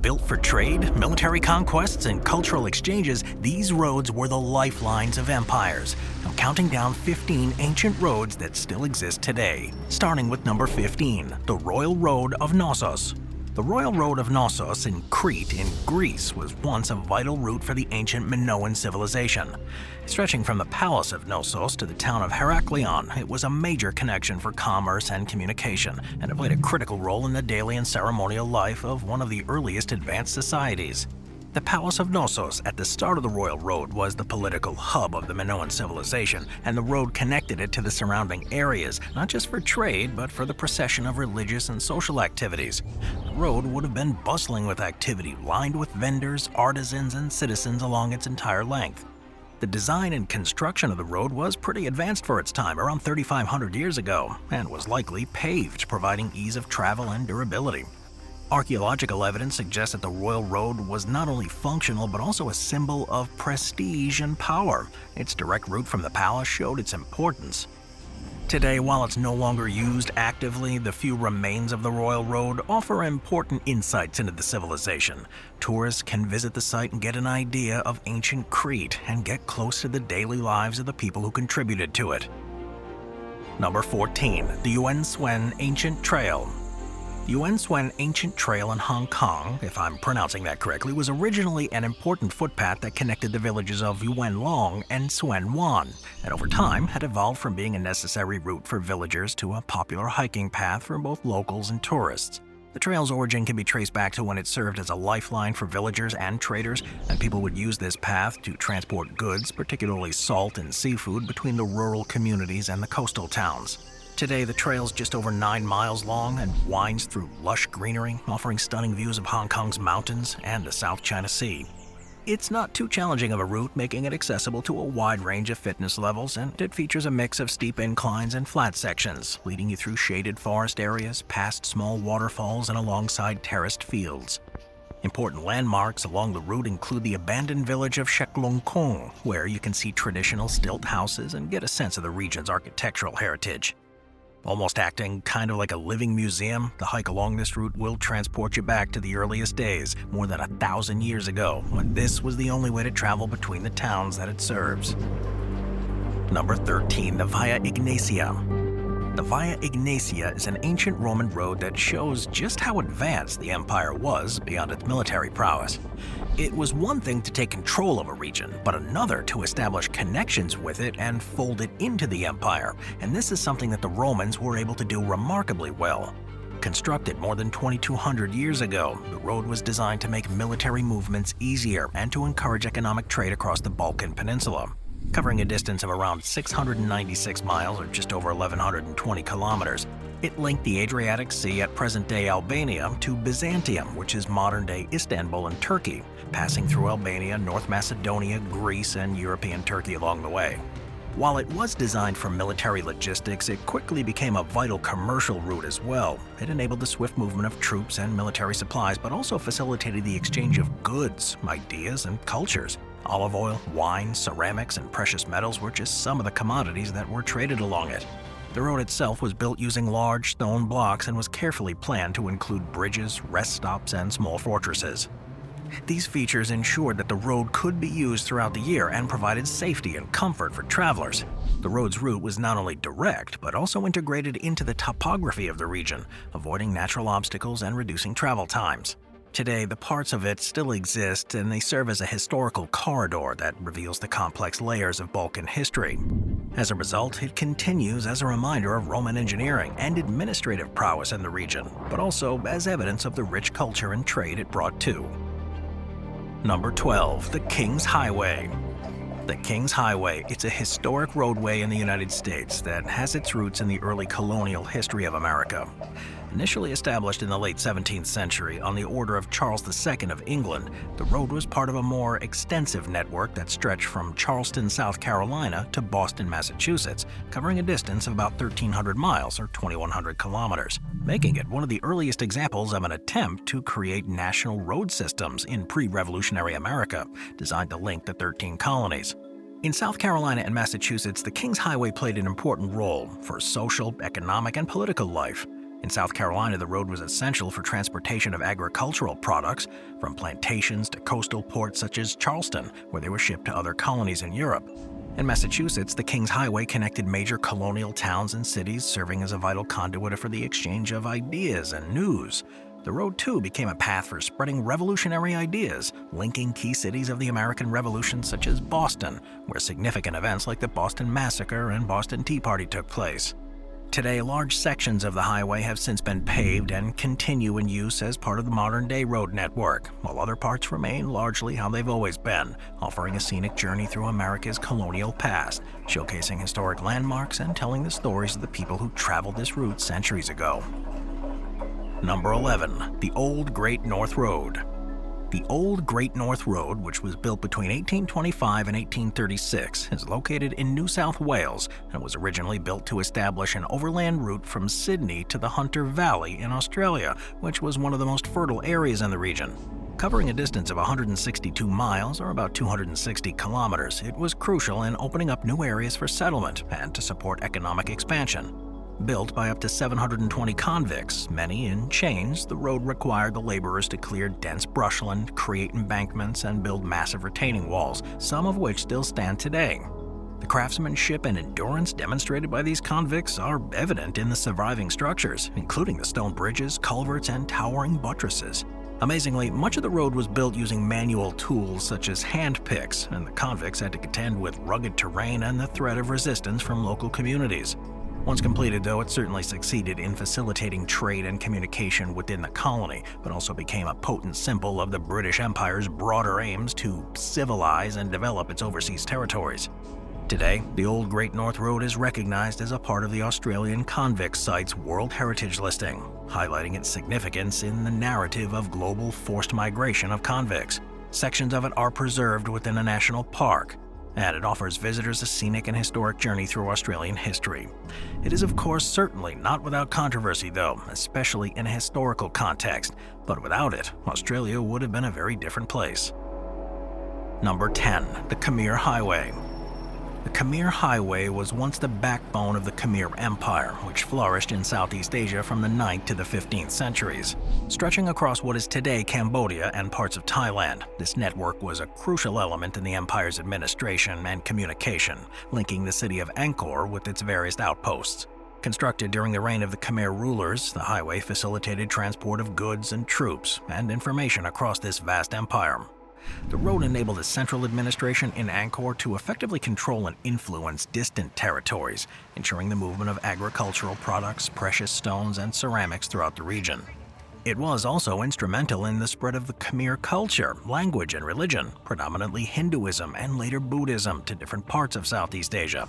Built for trade, military conquests, and cultural exchanges, these roads were the lifelines of empires. I'm counting down 15 ancient roads that still exist today, starting with number 15, the Royal Road of Knossos. The Royal Road of Knossos in Crete in Greece was once a vital route for the ancient Minoan civilization. Stretching from the palace of Knossos to the town of Heraklion, it was a major connection for commerce and communication, and it played a critical role in the daily and ceremonial life of one of the earliest advanced societies. The Palace of Knossos at the start of the Royal Road was the political hub of the Minoan civilization, and the road connected it to the surrounding areas, not just for trade, but for the procession of religious and social activities. The road would have been bustling with activity, lined with vendors, artisans, and citizens along its entire length. The design and construction of the road was pretty advanced for its time, around 3,500 years ago, and was likely paved, providing ease of travel and durability. Archaeological evidence suggests that the Royal Road was not only functional but also a symbol of prestige and power. Its direct route from the palace showed its importance. Today, while it's no longer used actively, the few remains of the Royal Road offer important insights into the civilization. Tourists can visit the site and get an idea of ancient Crete and get close to the daily lives of the people who contributed to it. Number 14, the Yuen Tsuen Ancient Trail. The Yuen Tsuen Ancient Trail in Hong Kong, if I'm pronouncing that correctly, was originally an important footpath that connected the villages of Yuen Long and Tsuen Wan, and over time had evolved from being a necessary route for villagers to a popular hiking path for both locals and tourists. The trail's origin can be traced back to when it served as a lifeline for villagers and traders, and people would use this path to transport goods, particularly salt and seafood, between the rural communities and the coastal towns. Today, the trail's just over 9 miles long and winds through lush greenery, offering stunning views of Hong Kong's mountains and the South China Sea. It's not too challenging of a route, making it accessible to a wide range of fitness levels, and it features a mix of steep inclines and flat sections, leading you through shaded forest areas, past small waterfalls, and alongside terraced fields. Important landmarks along the route include the abandoned village of Shek Lung Kung, where you can see traditional stilt houses and get a sense of the region's architectural heritage. Almost acting kind of like a living museum, the hike along this route will transport you back to the earliest days, more than 1,000 years ago, when this was the only way to travel between the towns that it serves. Number 13, the Via Ignatia. The Via Ignatia is an ancient Roman road that shows just how advanced the empire was beyond its military prowess. It was one thing to take control of a region, but another to establish connections with it and fold it into the empire, and this is something that the Romans were able to do remarkably well. Constructed more than 2,200 years ago, the road was designed to make military movements easier and to encourage economic trade across the Balkan Peninsula. Covering a distance of around 696 miles, or just over 1,120 kilometers, it linked the Adriatic Sea at present-day Albania to Byzantium, which is modern-day Istanbul in Turkey, passing through Albania, North Macedonia, Greece, and European Turkey along the way. While it was designed for military logistics, it quickly became a vital commercial route as well. It enabled the swift movement of troops and military supplies, but also facilitated the exchange of goods, ideas, and cultures. Olive oil, wine, ceramics, and precious metals were just some of the commodities that were traded along it. The road itself was built using large stone blocks and was carefully planned to include bridges, rest stops, and small fortresses. These features ensured that the road could be used throughout the year and provided safety and comfort for travelers. The road's route was not only direct, but also integrated into the topography of the region, avoiding natural obstacles and reducing travel times. Today, the parts of it still exist, and they serve as a historical corridor that reveals the complex layers of Balkan history. As a result, it continues as a reminder of Roman engineering and administrative prowess in the region, but also as evidence of the rich culture and trade it brought too. Number 12, the King's Highway. The King's Highway, it's a historic roadway in the United States that has its roots in the early colonial history of America. Initially established in the late 17th century on the order of Charles II of England, the road was part of a more extensive network that stretched from Charleston, South Carolina to Boston, Massachusetts, covering a distance of about 1,300 miles or 2,100 kilometers, making it one of the earliest examples of an attempt to create national road systems in pre-Revolutionary America, designed to link the 13 colonies. In South Carolina and Massachusetts, the King's Highway played an important role for social, economic, and political life. In South Carolina, the road was essential for transportation of agricultural products, from plantations to coastal ports such as Charleston, where they were shipped to other colonies in Europe. In Massachusetts, the King's Highway connected major colonial towns and cities, serving as a vital conduit for the exchange of ideas and news. The road, too, became a path for spreading revolutionary ideas, linking key cities of the American Revolution such as Boston, where significant events like the Boston Massacre and Boston Tea Party took place. Today, large sections of the highway have since been paved and continue in use as part of the modern-day road network, while other parts remain largely how they've always been, offering a scenic journey through America's colonial past, showcasing historic landmarks and telling the stories of the people who traveled this route centuries ago. Number 11. The Old Great North Road. The Old Great North Road, which was built between 1825 and 1836, is located in New South Wales and was originally built to establish an overland route from Sydney to the Hunter Valley in Australia, which was one of the most fertile areas in the region. Covering a distance of 162 miles, or about 260 kilometers, it was crucial in opening up new areas for settlement and to support economic expansion. Built by up to 720 convicts, many in chains, the road required the laborers to clear dense brushland, create embankments, and build massive retaining walls, some of which still stand today. The craftsmanship and endurance demonstrated by these convicts are evident in the surviving structures, including the stone bridges, culverts, and towering buttresses. Amazingly, much of the road was built using manual tools such as hand picks, and the convicts had to contend with rugged terrain and the threat of resistance from local communities. Once completed, though, it certainly succeeded in facilitating trade and communication within the colony, but also became a potent symbol of the British Empire's broader aims to civilize and develop its overseas territories. Today, the Old Great North Road is recognized as a part of the Australian Convict Site's World Heritage Listing, highlighting its significance in the narrative of global forced migration of convicts. Sections of it are preserved within a national park, and it offers visitors a scenic and historic journey through Australian history. It is, of course, certainly not without controversy, though, especially in a historical context, but without it, Australia would have been a very different place. Number 10. The Khmer Highway. The Khmer Highway was once the backbone of the Khmer Empire, which flourished in Southeast Asia from the 9th to the 15th centuries. Stretching across what is today Cambodia and parts of Thailand, this network was a crucial element in the empire's administration and communication, linking the city of Angkor with its various outposts. Constructed during the reign of the Khmer rulers, the highway facilitated transport of goods and troops and information across this vast empire. The road enabled a central administration in Angkor to effectively control and influence distant territories, ensuring the movement of agricultural products, precious stones, and ceramics throughout the region. It was also instrumental in the spread of the Khmer culture, language, and religion, predominantly Hinduism and later Buddhism, to different parts of Southeast Asia.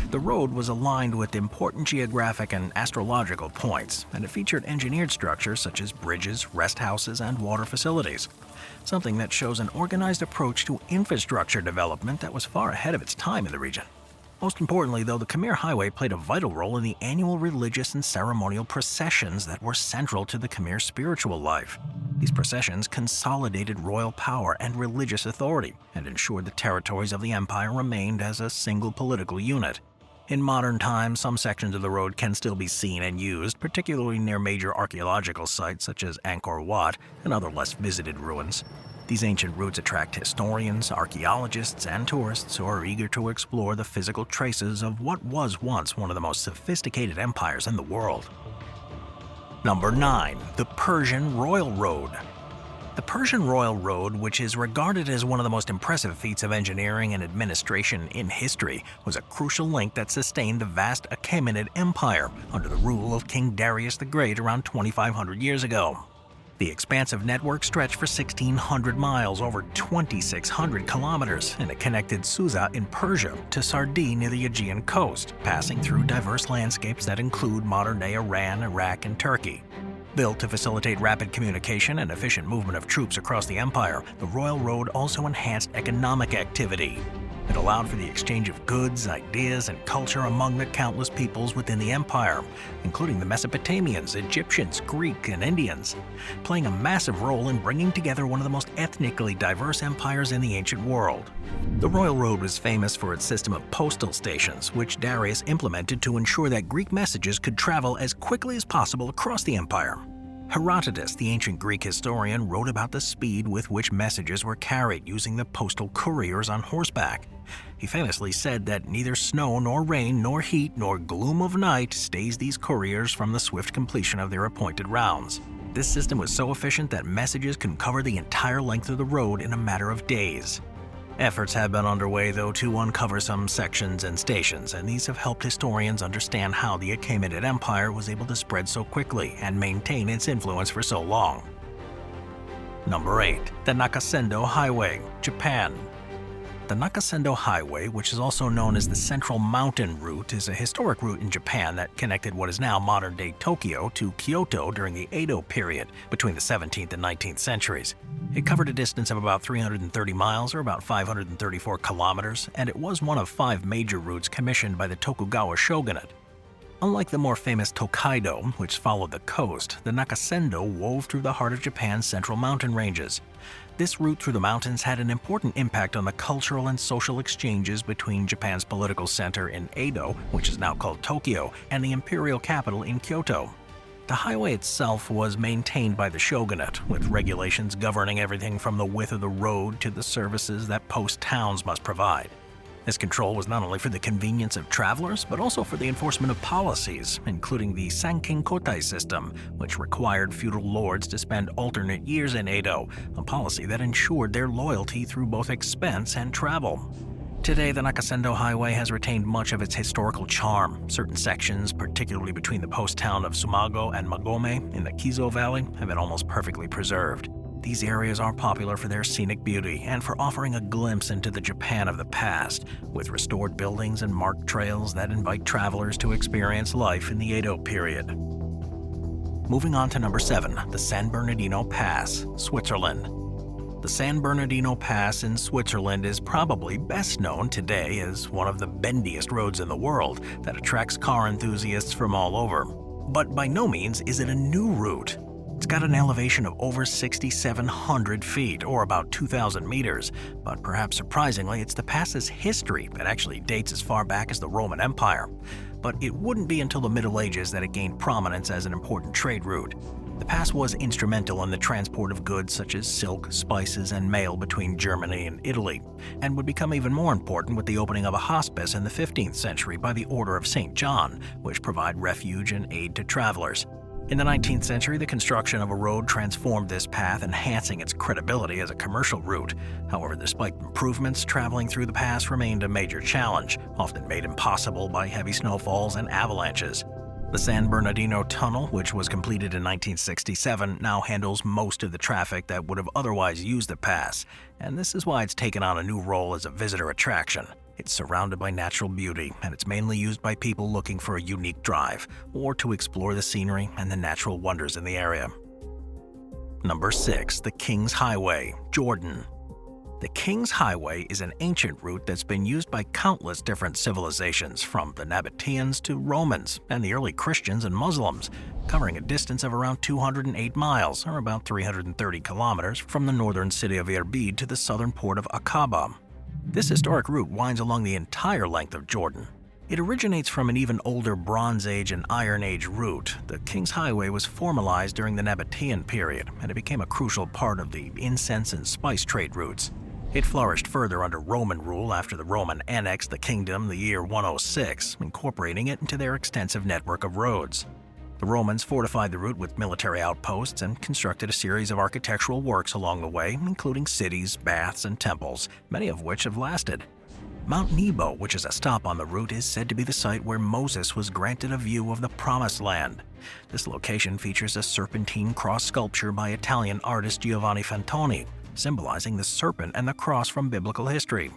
The road was aligned with important geographic and astrological points, and it featured engineered structures such as bridges, rest houses, and water facilities, something that shows an organized approach to infrastructure development that was far ahead of its time in the region. Most importantly, though, the Khmer Highway played a vital role in the annual religious and ceremonial processions that were central to the Khmer spiritual life. These processions consolidated royal power and religious authority and ensured the territories of the empire remained as a single political unit. In modern times, some sections of the road can still be seen and used, particularly near major archaeological sites such as Angkor Wat and other less visited ruins. These ancient routes attract historians, archaeologists, and tourists who are eager to explore the physical traces of what was once one of the most sophisticated empires in the world. Number 9. The Persian Royal Road. The Persian Royal Road, which is regarded as one of the most impressive feats of engineering and administration in history, was a crucial link that sustained the vast Achaemenid Empire under the rule of King Darius the Great around 2,500 years ago. The expansive network stretched for 1,600 miles, over 2,600 kilometers, and it connected Susa in Persia to Sardi near the Aegean coast, passing through diverse landscapes that include modern-day Iran, Iraq, and Turkey. Built to facilitate rapid communication and efficient movement of troops across the empire, the Royal Road also enhanced economic activity. It allowed for the exchange of goods, ideas, and culture among the countless peoples within the empire, including the Mesopotamians, Egyptians, Greek, and Indians, playing a massive role in bringing together one of the most ethnically diverse empires in the ancient world. The Royal Road was famous for its system of postal stations, which Darius implemented to ensure that Greek messages could travel as quickly as possible across the empire. Herodotus, the ancient Greek historian, wrote about the speed with which messages were carried using the postal couriers on horseback. He famously said that neither snow nor rain nor heat nor gloom of night stays these couriers from the swift completion of their appointed rounds. This system was so efficient that messages can cover the entire length of the road in a matter of days. Efforts have been underway, though, to uncover some sections and stations, and these have helped historians understand how the Achaemenid Empire was able to spread so quickly and maintain its influence for so long. Number 8. The Nakasendo Highway, Japan. The Nakasendo Highway, which is also known as the Central Mountain Route, is a historic route in Japan that connected what is now modern-day Tokyo to Kyoto during the Edo period between the 17th and 19th centuries. It covered a distance of about 330 miles, or about 534 kilometers, and it was one of 5 major routes commissioned by the Tokugawa shogunate. Unlike the more famous Tokaido, which followed the coast, the Nakasendo wove through the heart of Japan's central mountain ranges. This route through the mountains had an important impact on the cultural and social exchanges between Japan's political center in Edo, which is now called Tokyo, and the imperial capital in Kyoto. The highway itself was maintained by the shogunate, with regulations governing everything from the width of the road to the services that post towns must provide. This control was not only for the convenience of travelers, but also for the enforcement of policies, including the Sankin Kotai system, which required feudal lords to spend alternate years in Edo, a policy that ensured their loyalty through both expense and travel. Today, the Nakasendo Highway has retained much of its historical charm. Certain sections, particularly between the post town of Sumago and Magome in the Kizo Valley, have been almost perfectly preserved. These areas are popular for their scenic beauty and for offering a glimpse into the Japan of the past, with restored buildings and marked trails that invite travelers to experience life in the Edo period. Moving on to number 7, the San Bernardino Pass, Switzerland. The San Bernardino Pass in Switzerland is probably best known today as one of the bendiest roads in the world that attracts car enthusiasts from all over. But by no means is it a new route. It's got an elevation of over 6,700 feet, or about 2,000 meters, but perhaps surprisingly, it's the pass's history that actually dates as far back as the Roman Empire. But it wouldn't be until the Middle Ages that it gained prominence as an important trade route. The pass was instrumental in the transport of goods such as silk, spices, and mail between Germany and Italy, and would become even more important with the opening of a hospice in the 15th century by the Order of St. John, which provide refuge and aid to travelers. In the 19th century, the construction of a road transformed this path, enhancing its credibility as a commercial route. However, despite improvements, traveling through the pass remained a major challenge, often made impossible by heavy snowfalls and avalanches. The San Bernardino Tunnel, which was completed in 1967, now handles most of the traffic that would have otherwise used the pass, and this is why it's taken on a new role as a visitor attraction. It's surrounded by natural beauty, and it's mainly used by people looking for a unique drive, or to explore the scenery and the natural wonders in the area. Number 6, the King's Highway, Jordan. The King's Highway is an ancient route that's been used by countless different civilizations, from the Nabateans to Romans and the early Christians and Muslims, covering a distance of around 208 miles, or about 330 kilometers, from the northern city of Irbid to the southern port of Aqaba. This historic route winds along the entire length of Jordan. It originates from an even older Bronze Age and Iron Age route. The King's Highway was formalized during the Nabatean period, and it became a crucial part of the incense and spice trade routes. It flourished further under Roman rule after the Roman annexed the kingdom the year 106, incorporating it into their extensive network of roads. The Romans fortified the route with military outposts and constructed a series of architectural works along the way, including cities, baths, and temples, many of which have lasted. Mount Nebo, which is a stop on the route, is said to be the site where Moses was granted a view of the Promised Land. This location features a serpentine cross sculpture by Italian artist Giovanni Fantoni, symbolizing the serpent and the cross from biblical history.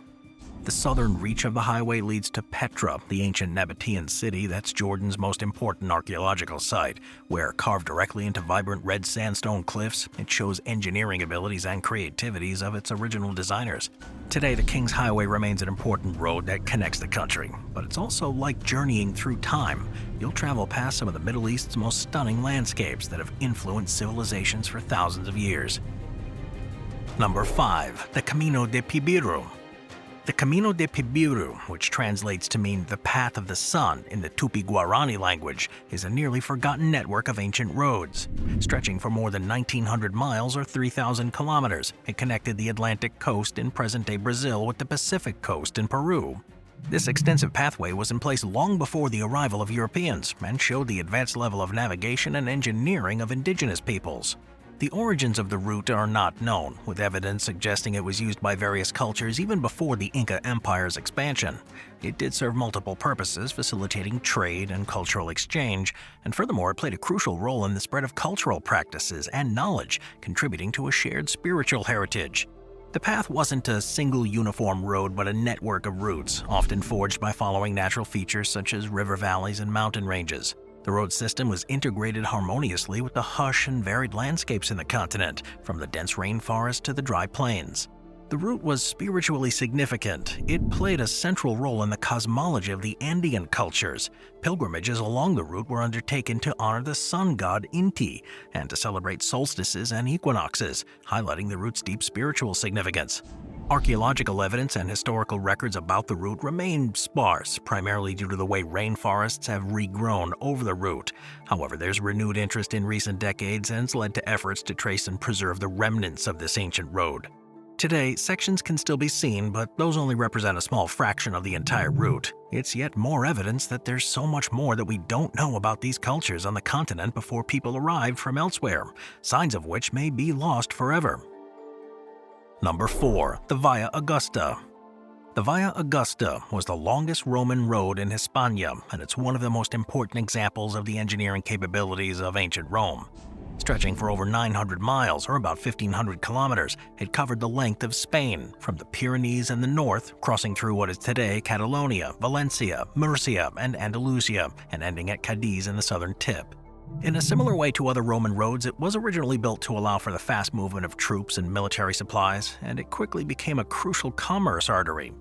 The southern reach of the highway leads to Petra, the ancient Nabatean city that's Jordan's most important archaeological site, where, carved directly into vibrant red sandstone cliffs, it shows engineering abilities and creativities of its original designers. Today, the King's Highway remains an important road that connects the country, but it's also like journeying through time. You'll travel past some of the Middle East's most stunning landscapes that have influenced civilizations for thousands of years. Number 5. The Camino de Pibiru. The Camino de Pibiru, which translates to mean the Path of the Sun in the Tupi-Guarani language, is a nearly forgotten network of ancient roads. Stretching for more than 1,900 miles or 3,000 kilometers, it connected the Atlantic coast in present-day Brazil with the Pacific coast in Peru. This extensive pathway was in place long before the arrival of Europeans and showed the advanced level of navigation and engineering of indigenous peoples. The origins of the route are not known, with evidence suggesting it was used by various cultures even before the Inca Empire's expansion. It did serve multiple purposes, facilitating trade and cultural exchange, and furthermore it played a crucial role in the spread of cultural practices and knowledge, contributing to a shared spiritual heritage. The path wasn't a single uniform road but a network of routes, often forged by following natural features such as river valleys and mountain ranges. The road system was integrated harmoniously with the hush and varied landscapes in the continent, from the dense rainforest to the dry plains. The route was spiritually significant. It played a central role in the cosmology of the Andean cultures. Pilgrimages along the route were undertaken to honor the sun god Inti and to celebrate solstices and equinoxes, highlighting the route's deep spiritual significance. Archaeological evidence and historical records about the route remain sparse, primarily due to the way rainforests have regrown over the route. However, there's renewed interest in recent decades and it's led to efforts to trace and preserve the remnants of this ancient road. Today, sections can still be seen, but those only represent a small fraction of the entire route. It's yet more evidence that there's so much more that we don't know about these cultures on the continent before people arrived from elsewhere, signs of which may be lost forever. Number 4. The Via Augusta. The Via Augusta was the longest Roman road in Hispania, and it's one of the most important examples of the engineering capabilities of ancient Rome. Stretching for over 900 miles, or about 1,500 kilometers, it covered the length of Spain, from the Pyrenees in the north, crossing through what is today Catalonia, Valencia, Murcia, and Andalusia, and ending at Cadiz in the southern tip. In a similar way to other Roman roads, it was originally built to allow for the fast movement of troops and military supplies, and it quickly became a crucial commerce artery.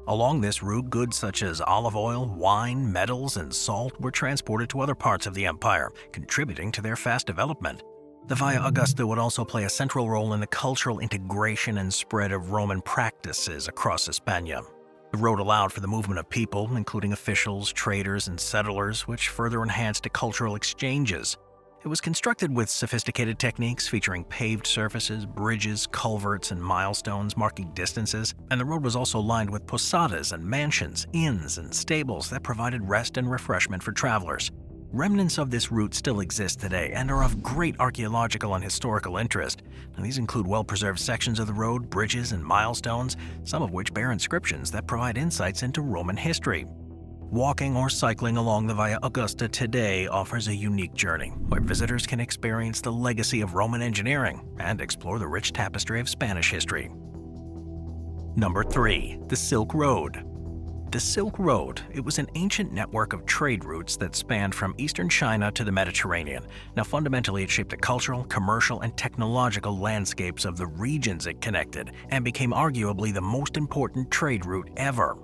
Along this route, goods such as olive oil, wine, metals, and salt were transported to other parts of the empire, contributing to their fast development. The Via Augusta would also play a central role in the cultural integration and spread of Roman practices across Hispania. The road allowed for the movement of people, including officials, traders, and settlers, which further enhanced the cultural exchanges. It was constructed with sophisticated techniques featuring paved surfaces, bridges, culverts, and milestones marking distances, and the road was also lined with posadas and mansions, inns, and stables that provided rest and refreshment for travelers. Remnants of this route still exist today and are of great archaeological and historical interest. Now, these include well-preserved sections of the road, bridges, and milestones, some of which bear inscriptions that provide insights into Roman history. Walking or cycling along the Via Augusta today offers a unique journey, where visitors can experience the legacy of Roman engineering and explore the rich tapestry of Spanish history. Number 3. The Silk Road. The Silk Road, it was an ancient network of trade routes that spanned from eastern China to the Mediterranean. Now, fundamentally, it shaped the cultural, commercial, and technological landscapes of the regions it connected, and became arguably the most important trade route ever.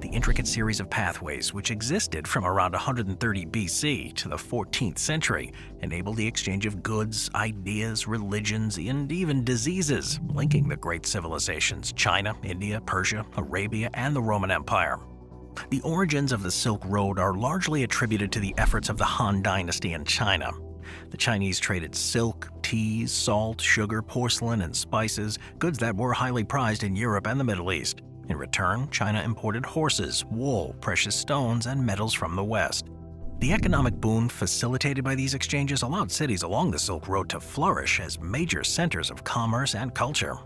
The intricate series of pathways, which existed from around 130 BC to the 14th century, enabled the exchange of goods, ideas, religions, and even diseases, linking the great civilizations China, India, Persia, Arabia, and the Roman Empire. The origins of the Silk Road are largely attributed to the efforts of the Han Dynasty in China. The Chinese traded silk, teas, salt, sugar, porcelain, and spices, goods that were highly prized in Europe and the Middle East. In return, China imported horses, wool, precious stones, and metals from the West. The economic boon facilitated by these exchanges allowed cities along the Silk Road to flourish as major centers of commerce and culture.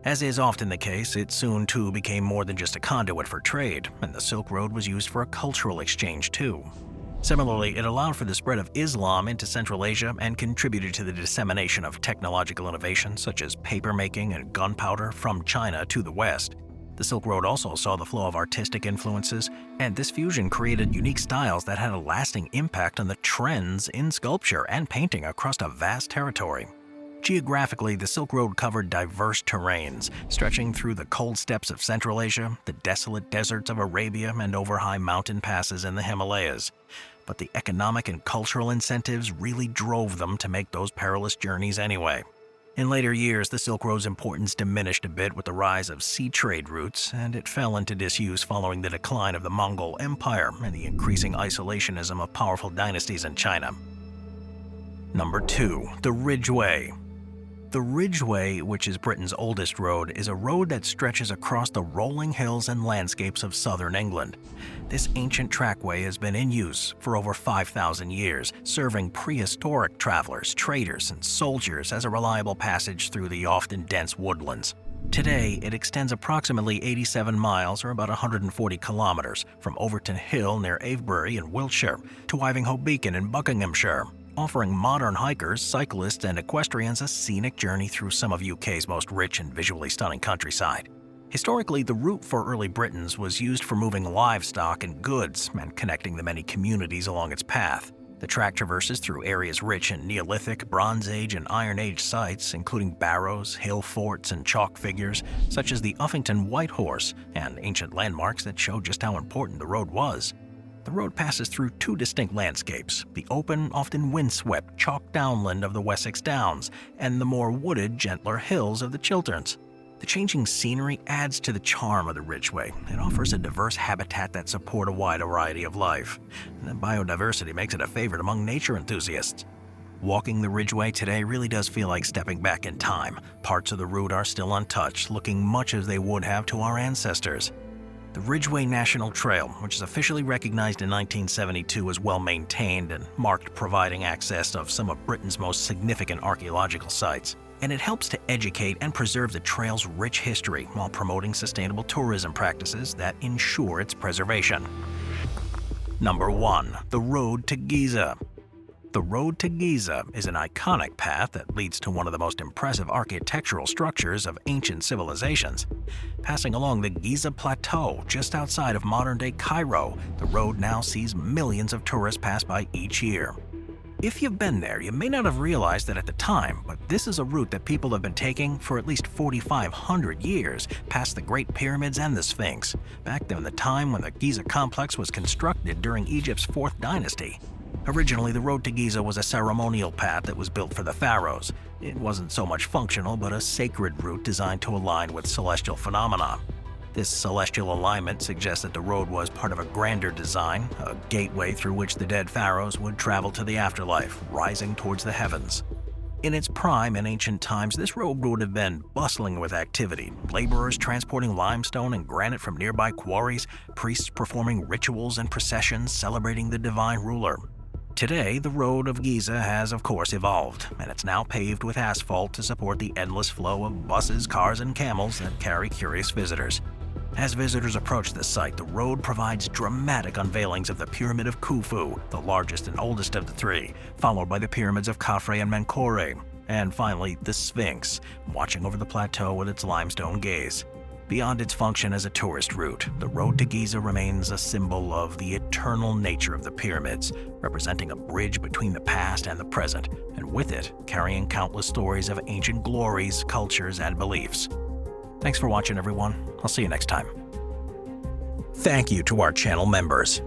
As is often the case, it soon too became more than just a conduit for trade, and the Silk Road was used for a cultural exchange too. Similarly, it allowed for the spread of Islam into Central Asia and contributed to the dissemination of technological innovations such as papermaking and gunpowder from China to the West. The Silk Road also saw the flow of artistic influences, and this fusion created unique styles that had a lasting impact on the trends in sculpture and painting across a vast territory. Geographically, the Silk Road covered diverse terrains, stretching through the cold steppes of Central Asia, the desolate deserts of Arabia, and over high mountain passes in the Himalayas. But the economic and cultural incentives really drove them to make those perilous journeys anyway. In later years, the Silk Road's importance diminished a bit with the rise of sea trade routes, and it fell into disuse following the decline of the Mongol Empire and the increasing isolationism of powerful dynasties in China. Number 2. The Ridgeway. The Ridgeway, which is Britain's oldest road, is a road that stretches across the rolling hills and landscapes of southern England. This ancient trackway has been in use for over 5,000 years, serving prehistoric travelers, traders, and soldiers as a reliable passage through the often dense woodlands. Today, it extends approximately 87 miles or about 140 kilometers from Overton Hill near Avebury in Wiltshire to Ivinghoe Beacon in Buckinghamshire, offering modern hikers, cyclists, and equestrians a scenic journey through some of UK's most rich and visually stunning countryside. Historically, the route for early Britons was used for moving livestock and goods and connecting the many communities along its path. The track traverses through areas rich in Neolithic, Bronze Age, and Iron Age sites, including barrows, hill forts, and chalk figures, such as the Uffington White Horse, and ancient landmarks that show just how important the road was. The road passes through two distinct landscapes, the open, often windswept, chalk downland of the Wessex Downs, and the more wooded, gentler hills of the Chilterns. The changing scenery adds to the charm of the Ridgeway. It offers a diverse habitat that support a wide variety of life. And the biodiversity makes it a favorite among nature enthusiasts. Walking the Ridgeway today really does feel like stepping back in time. Parts of the route are still untouched, looking much as they would have to our ancestors. The Ridgeway National Trail, which is officially recognized in 1972 as well-maintained and marked, providing access of some of Britain's most significant archaeological sites. And it helps to educate and preserve the trail's rich history while promoting sustainable tourism practices that ensure its preservation. Number 1. The Road to Giza. The Road to Giza is an iconic path that leads to one of the most impressive architectural structures of ancient civilizations. Passing along the Giza Plateau just outside of modern-day Cairo, the road now sees millions of tourists pass by each year. If you've been there, you may not have realized that at the time, but this is a route that people have been taking for at least 4,500 years, past the Great Pyramids and the Sphinx, back in the time when the Giza complex was constructed during Egypt's 4th dynasty. Originally, the Road to Giza was a ceremonial path that was built for the pharaohs. It wasn't so much functional, but a sacred route designed to align with celestial phenomena. This celestial alignment suggests that the road was part of a grander design, a gateway through which the dead pharaohs would travel to the afterlife, rising towards the heavens. In its prime in ancient times, this road would have been bustling with activity, laborers transporting limestone and granite from nearby quarries, priests performing rituals and processions celebrating the divine ruler. Today, the Road of Giza has of course evolved, and it's now paved with asphalt to support the endless flow of buses, cars, and camels that carry curious visitors. As visitors approach the site, the road provides dramatic unveilings of the Pyramid of Khufu, the largest and oldest of the three, followed by the pyramids of Khafre and Menkaure, and finally the Sphinx, watching over the plateau with its limestone gaze. Beyond its function as a tourist route, the Road to Giza remains a symbol of the eternal nature of the pyramids, representing a bridge between the past and the present, and with it, carrying countless stories of ancient glories, cultures, and beliefs. Thanks for watching, everyone. I'll see you next time. Thank you to our channel members.